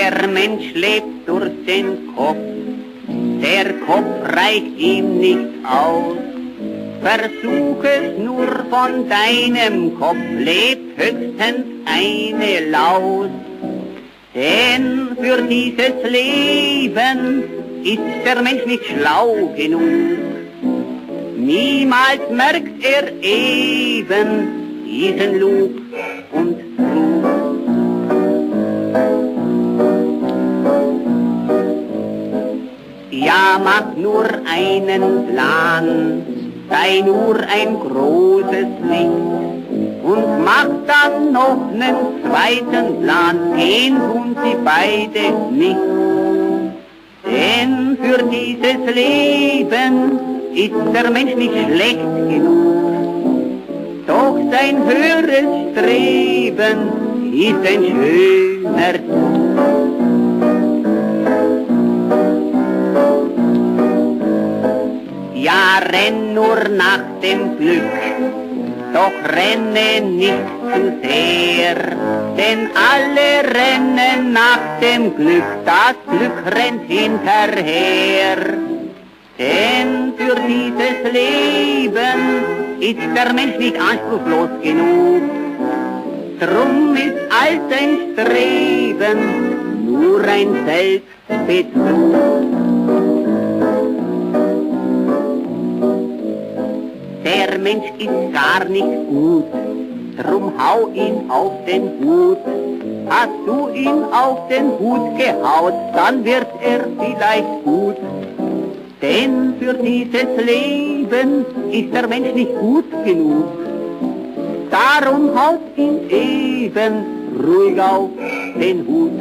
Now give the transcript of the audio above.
Der Mensch lebt durch den Kopf, der Kopf reicht ihm nicht aus. Versuch es nur von deinem Kopf, lebt höchstens eine Laus. Denn für dieses Leben ist der Mensch nicht schlau genug. Niemals merkt er eben diesen Lug und Trug. Ja, mach nur einen Plan, sei nur ein großes Licht und mach dann noch einen zweiten Plan, den tun sie beide nicht. Denn für dieses Leben ist der Mensch nicht schlecht genug, doch sein höheres Streben ist ein schöner Zug. Ja, renn nur nach dem Glück, doch renne nicht zu sehr, denn alle rennen nach dem Glück, das Glück rennt hinterher. Denn für dieses Leben ist der Mensch nicht anspruchslos genug, drum ist all sein Streben nur ein Selbstbetrug. Der Mensch ist gar nicht gut, drum hau ihn auf den Hut. Hast du ihn auf den Hut gehaut, dann wird er vielleicht gut. Denn für dieses Leben ist der Mensch nicht gut genug. Darum haut ihn eben ruhig auf den Hut.